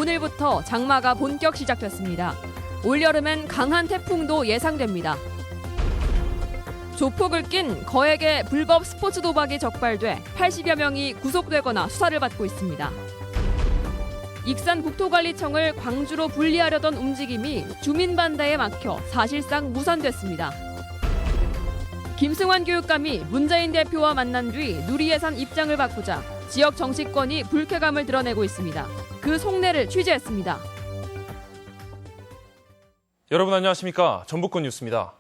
오늘부터 장마가 본격 시작됐습니다. 올여름엔 강한 태풍도 예상됩니다. 조폭을 낀 거액의 불법 스포츠 도박이 적발돼 80여 명이 구속되거나 수사를 받고 있습니다. 익산국토관리청을 광주로 분리하려던 움직임이 주민반대에 막혀 사실상 무산됐습니다. 김승환 교육감이 문재인 대표와 만난 뒤 누리예산 입장을 바꾸자 지역 정치권이 불쾌감을 드러내고 있습니다. 그 속내를 취재했습니다. 여러분 안녕하십니까? 전북권 뉴스입니다.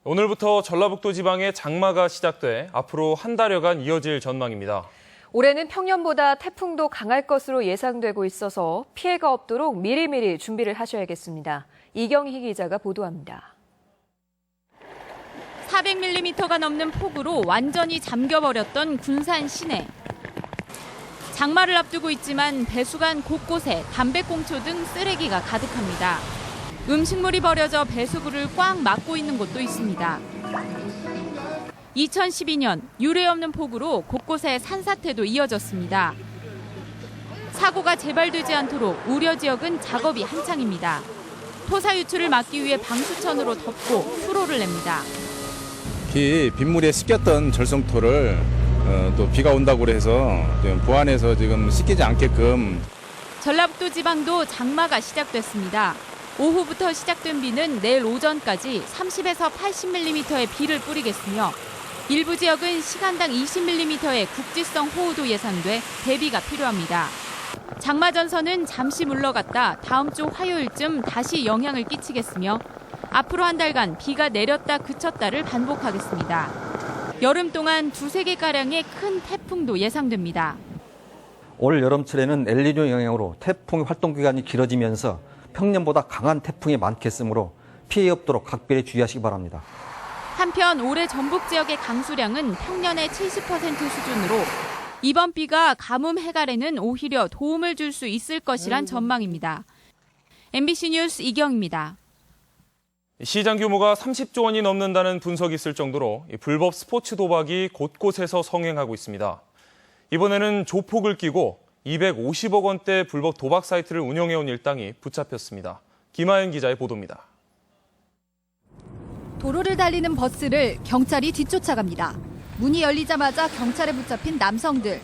오늘부터 전라북도 지방에 장마가 시작돼 앞으로 한 달여간 이어질 전망입니다. 올해는 평년보다 태풍도 강할 것으로 예상되고 있어서 피해가 없도록 미리미리 준비를 하셔야겠습니다. 이경희 기자가 보도합니다. 400mm가 넘는 폭우로 완전히 잠겨버렸던 군산 시내. 장마를 앞두고 있지만 배수관 곳곳에 담배꽁초 등 쓰레기가 가득합니다. 음식물이 버려져 배수구를 꽉 막고 있는 곳도 있습니다. 2012년 유례없는 폭우로 곳곳에 산사태도 이어졌습니다. 사고가 재발되지 않도록 우려 지역은 작업이 한창입니다. 토사 유출을 막기 위해 방수천으로 덮고 수로를 냅니다. 빗물에 씻겼던 절성토를 또 비가 온다고 해서 보완해서 지금 씻기지 않게끔. 전라북도 지방도 장마가 시작됐습니다. 오후부터 시작된 비는 내일 오전까지 30에서 80mm의 비를 뿌리겠으며 일부 지역은 시간당 20mm의 국지성 호우도 예상돼 대비가 필요합니다. 장마 전선은 잠시 물러갔다 다음 주 화요일쯤 다시 영향을 끼치겠으며 앞으로 한 달간 비가 내렸다 그쳤다를 반복하겠습니다. 여름 동안 두세 개가량의 큰 태풍도 예상됩니다. 올 여름철에는 엘니뇨 영향으로 태풍의 활동 기간이 길어지면서 평년보다 강한 태풍이 많겠으므로 피해 없도록 각별히 주의하시기 바랍니다. 한편 올해 전북 지역의 강수량은 평년의 70% 수준으로 이번 비가 가뭄 해갈에는 오히려 도움을 줄 수 있을 것이란 전망입니다. MBC 뉴스 이경입니다. 시장 규모가 30조 원이 넘는다는 분석이 있을 정도로 불법 스포츠 도박이 곳곳에서 성행하고 있습니다. 이번에는 조폭을 끼고 250억 원대 불법 도박 사이트를 운영해온 일당이 붙잡혔습니다. 김하연 기자의 보도입니다. 도로를 달리는 버스를 경찰이 뒤쫓아갑니다. 문이 열리자마자 경찰에 붙잡힌 남성들.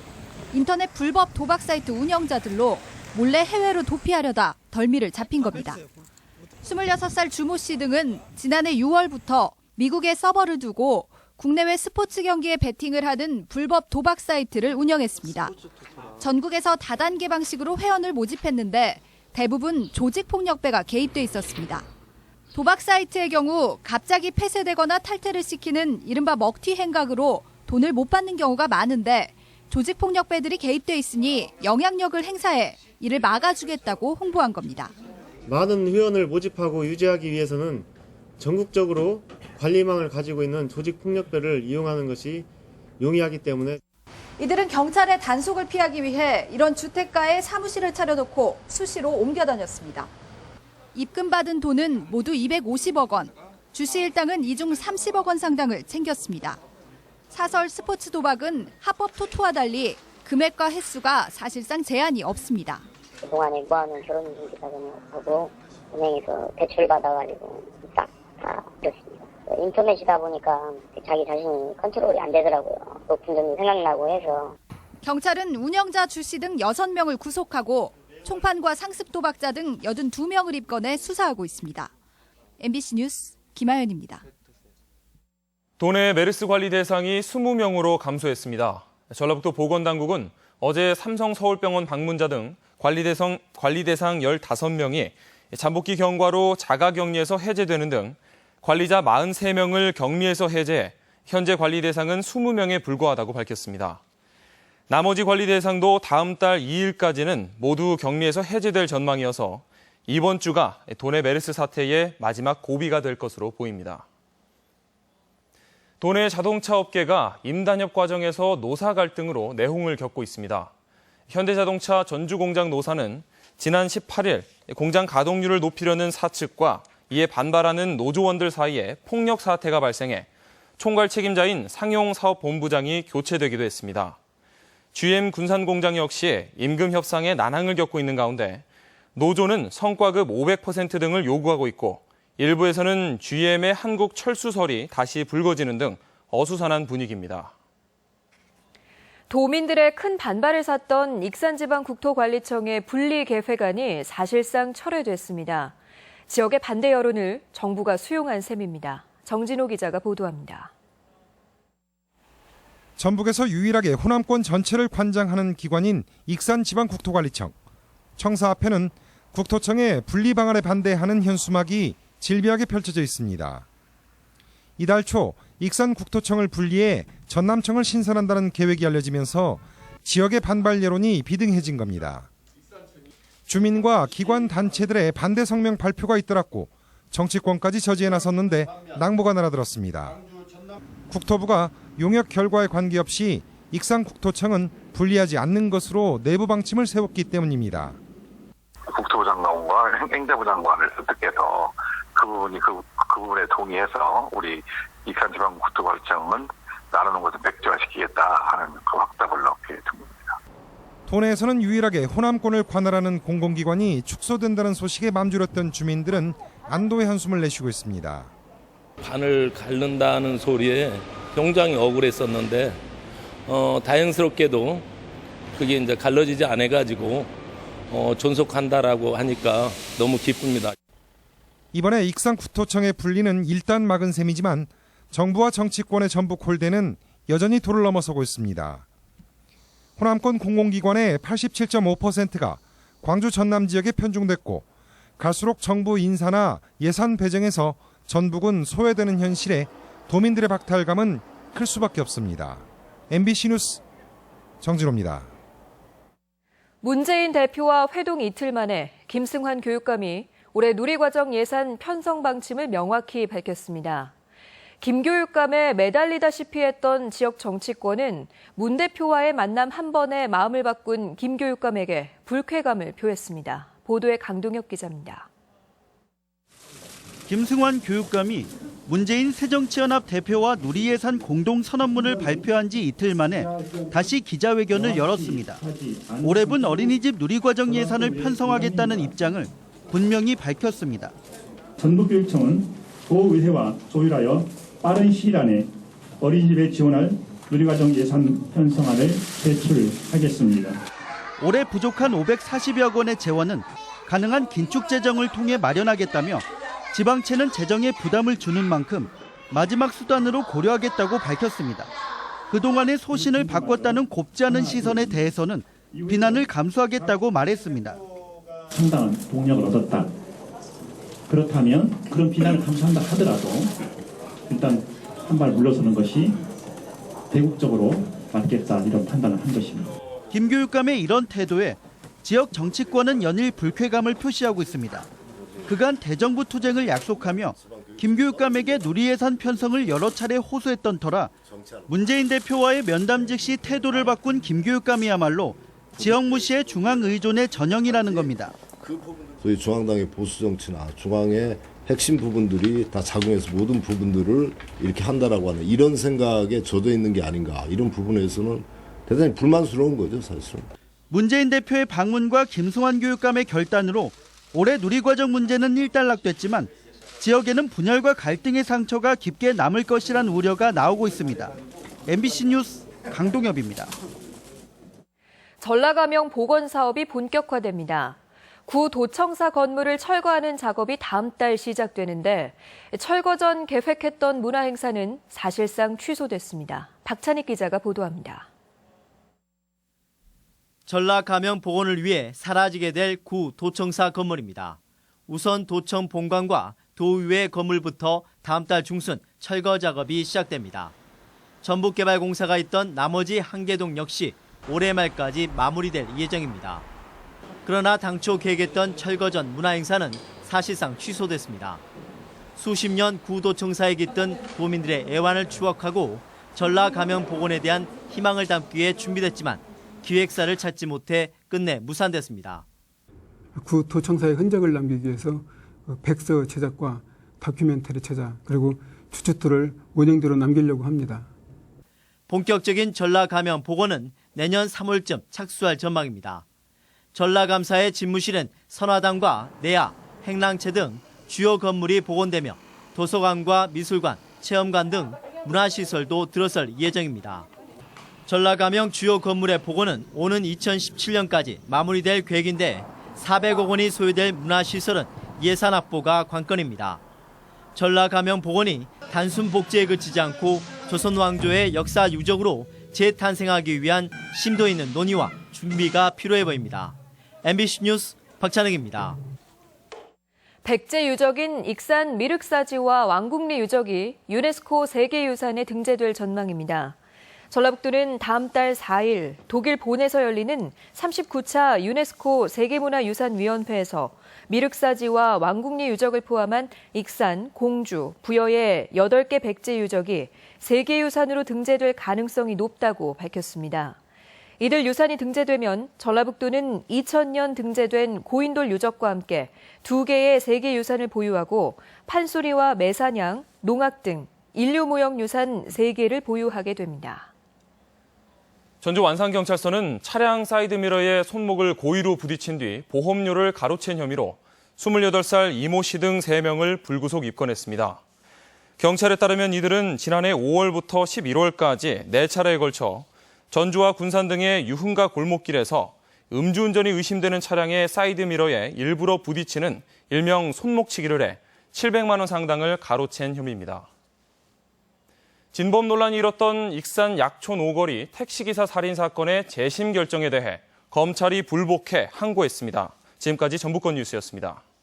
인터넷 불법 도박 사이트 운영자들로 몰래 해외로 도피하려다 덜미를 잡힌 겁니다. 26살 주모 씨 등은 지난해 6월부터 미국에 서버를 두고 국내외 스포츠 경기에 베팅을 하는 불법 도박 사이트를 운영했습니다. 전국에서 다단계 방식으로 회원을 모집했는데 대부분 조직폭력배가 개입돼 있었습니다. 도박 사이트의 경우 갑자기 폐쇄되거나 탈퇴를 시키는 이른바 먹튀 행각으로 돈을 못 받는 경우가 많은데 조직폭력배들이 개입돼 있으니 영향력을 행사해 이를 막아주겠다고 홍보한 겁니다. 많은 회원을 모집하고 유지하기 위해서는 전국적으로 관리망을 가지고 있는 조직폭력배를 이용하는 것이 용이하기 때문에 이들은 경찰의 단속을 피하기 위해 이런 주택가에 사무실을 차려놓고 수시로 옮겨 다녔습니다. 입금받은 돈은 모두 250억 원, 주씨 일당은 이 중 30억 원 상당을 챙겼습니다. 사설 스포츠 도박은 합법 토토와 달리 금액과 횟수가 사실상 제한이 없습니다. 그동안에 모아놓은 결혼인증기사금하고 은행에서 대출 받아가지고 딱 다 그렇습니다. 인터넷이다 보니까 자기 자신이 컨트롤이 안 되더라고요. 높은 점이 생각나고 해서. 경찰은 운영자 주씨 등 6명을 구속하고 총판과 상습 도박자 등 82명을 입건해 수사하고 있습니다. MBC 뉴스 김하연입니다. 도내 메르스 관리 대상이 20명으로 감소했습니다. 전라북도 보건당국은 어제 삼성 서울병원 방문자 등 관리 대상 15명이 잠복기 경과로 자가격리에서 해제되는 등 관리자 43명을 격리에서 해제해 현재 관리 대상은 20명에 불과하다고 밝혔습니다. 나머지 관리 대상도 다음 달 2일까지는 모두 격리에서 해제될 전망이어서 이번 주가 도내 메르스 사태의 마지막 고비가 될 것으로 보입니다. 도내 자동차 업계가 임단협 과정에서 노사 갈등으로 내홍을 겪고 있습니다. 현대자동차 전주공장 노사는 지난 18일 공장 가동률을 높이려는 사측과 이에 반발하는 노조원들 사이에 폭력 사태가 발생해 총괄 책임자인 상용사업본부장이 교체되기도 했습니다. GM 군산공장 역시 임금 협상에 난항을 겪고 있는 가운데 노조는 성과급 500% 등을 요구하고 있고 일부에서는 GM의 한국철수설이 다시 불거지는 등 어수선한 분위기입니다. 도민들의 큰 반발을 샀던 익산지방국토관리청의 분리 개회관이 사실상 철회됐습니다. 지역의 반대 여론을 정부가 수용한 셈입니다. 정진호 기자가 보도합니다. 전북에서 유일하게 호남권 전체를 관장하는 기관인 익산지방국토관리청. 청사 앞에는 국토청의 분리 방안에 반대하는 현수막이 질비하게 펼쳐져 있습니다. 이달 초 익산국토청을 분리해 전남청을 신설한다는 계획이 알려지면서 지역의 반발 여론이 비등해진 겁니다. 주민과 기관 단체들의 반대 성명 발표가 잇따랐고 정치권까지 저지에 나섰는데 낭보가 날아들었습니다. 국토부가 용역 결과에 관계없이 익산국토청은 분리하지 않는 것으로 내부 방침을 세웠기 때문입니다. 국토부 장관과 행정부 장관을 설득해서 그 부분에 동의해서 우리 익산지방국토관리청은 나누는 것을 백지화시키겠다 하는 그 확답을 넣게 됩니다. 도내에서는 유일하게 호남권을 관할하는 공공기관이 축소된다는 소식에 맘졸였던 주민들은 안도의 한숨을 내쉬고 있습니다. 반을 갈른다는 소리에 굉장히 억울했었는데 다행스럽게도 그게 이제 갈라지지 않아가지고 존속한다라고 하니까 너무 기쁩니다. 이번에 익산국토청의 분리는 일단 막은 셈이지만 정부와 정치권의 전북 홀대는 여전히 도를 넘어서고 있습니다. 호남권 공공기관의 87.5%가 광주 전남 지역에 편중됐고 갈수록 정부 인사나 예산 배정에서 전북은 소외되는 현실에 도민들의 박탈감은 클 수밖에 없습니다. MBC 뉴스 정진호입니다. 문재인 대표와 회동 이틀 만에 김승환 교육감이 올해 누리과정 예산 편성 방침을 명확히 밝혔습니다. 김 교육감에 매달리다시피 했던 지역 정치권은 문 대표와의 만남 한 번에 마음을 바꾼 김 교육감에게 불쾌감을 표했습니다. 보도에 강동혁 기자입니다. 김승환 교육감이 문재인 새정치연합 대표와 누리예산 공동선언문을 발표한 지 이틀 만에 다시 기자회견을 열었습니다. 올해분 어린이집 누리과정 예산을 편성하겠다는 입장을 분명히 밝혔습니다. 전북교육청은 도의회와 조율하여 빠른 시일 안에 어린이집에 지원할 누리과정 예산 편성안을 제출하겠습니다. 올해 부족한 540여 원의 재원은 가능한 긴축 재정을 통해 마련하겠다며 지방채는 재정에 부담을 주는 만큼 마지막 수단으로 고려하겠다고 밝혔습니다. 그동안의 소신을 바꿨다는 곱지 않은 시선에 대해서는 비난을 감수하겠다고 말했습니다. 상당한 동력을 얻었다. 그렇다면 그런 비난을 감수한다 하더라도 일단 한 발 물러서는 것이 대국적으로 맞겠다 이런 판단을 한 것입니다. 김 교육감의 이런 태도에 지역 정치권은 연일 불쾌감을 표시하고 있습니다. 그간 대정부 투쟁을 약속하며 김 교육감에게 누리예산 편성을 여러 차례 호소했던 터라 문재인 대표와의 면담 즉시 태도를 바꾼 김 교육감이야말로 지역 무시의 중앙 의존의 전형이라는 겁니다. 소위 중앙당의 보수 정치나 중앙의 핵심 부분들이 다 작용해서 모든 부분들을 이렇게 한다라고 하는 이런 생각에 젖어 있는 게 아닌가, 이런 부분에서는 대단히 불만스러운 거죠, 사실은. 문재인 대표의 방문과 김승환 교육감의 결단으로 올해 누리과정 문제는 일단락됐지만 지역에는 분열과 갈등의 상처가 깊게 남을 것이란 우려가 나오고 있습니다. MBC 뉴스 강동엽입니다. 전라감영 복원 사업이 본격화됩니다. 구 도청사 건물을 철거하는 작업이 다음 달 시작되는데 철거 전 계획했던 문화행사는 사실상 취소됐습니다. 박찬익 기자가 보도합니다. 전라감영 복원을 위해 사라지게 될 구 도청사 건물입니다. 우선 도청 본관과 도의회 건물부터 다음 달 중순 철거 작업이 시작됩니다. 전북개발공사가 있던 나머지 한계동 역시 올해 말까지 마무리될 예정입니다. 그러나 당초 계획했던 철거 전 문화행사는 사실상 취소됐습니다. 수십 년 구도청사에 깃든 도민들의 애환을 추억하고 전라감영 복원에 대한 희망을 담기 위해 준비됐지만 기획사를 찾지 못해 끝내 무산됐습니다. 구도청사의 흔적을 남기기 위해서 백서 제작과 다큐멘터리 제작 그리고 추측들을 원형대로 남기려고 합니다. 본격적인 전라감영 복원은 내년 3월쯤 착수할 전망입니다. 전라감사의 집무실은 선화당과 내야, 행랑채 등 주요 건물이 복원되며 도서관과 미술관, 체험관 등 문화시설도 들어설 예정입니다. 전라감영 주요 건물의 복원은 오는 2017년까지 마무리될 계획인데 400억 원이 소요될 문화시설은 예산 확보가 관건입니다. 전라감영 복원이 단순 복제에 그치지 않고 조선 왕조의 역사 유적으로 재탄생하기 위한 심도 있는 논의와 준비가 필요해 보입니다. MBC 뉴스 박찬욱입니다. 백제 유적인 익산 미륵사지와 왕궁리 유적이 유네스코 세계유산에 등재될 전망입니다. 전라북도는 다음 달 4일 독일 본에서 열리는 39차 유네스코 세계문화유산위원회에서 미륵사지와 왕궁리 유적을 포함한 익산, 공주, 부여의 8개 백제 유적이 세계유산으로 등재될 가능성이 높다고 밝혔습니다. 이들 유산이 등재되면 전라북도는 2000년 등재된 고인돌 유적과 함께 2개의 세계유산을 보유하고 판소리와 매사냥, 농악 등 인류무형 유산 3개를 보유하게 됩니다. 전주 완산경찰서는 차량 사이드미러에 손목을 고의로 부딪힌 뒤 보험료를 가로챈 혐의로 28살 이모 씨 등 3명을 불구속 입건했습니다. 경찰에 따르면 이들은 지난해 5월부터 11월까지 4차례에 걸쳐 전주와 군산 등의 유흥가 골목길에서 음주운전이 의심되는 차량의 사이드미러에 일부러 부딪히는 일명 손목치기를 해 700만 원 상당을 가로챈 혐의입니다. 진범 논란이 일었던 익산 약촌 5거리 택시기사 살인 사건의 재심 결정에 대해 검찰이 불복해 항고했습니다. 지금까지 전북권 뉴스였습니다.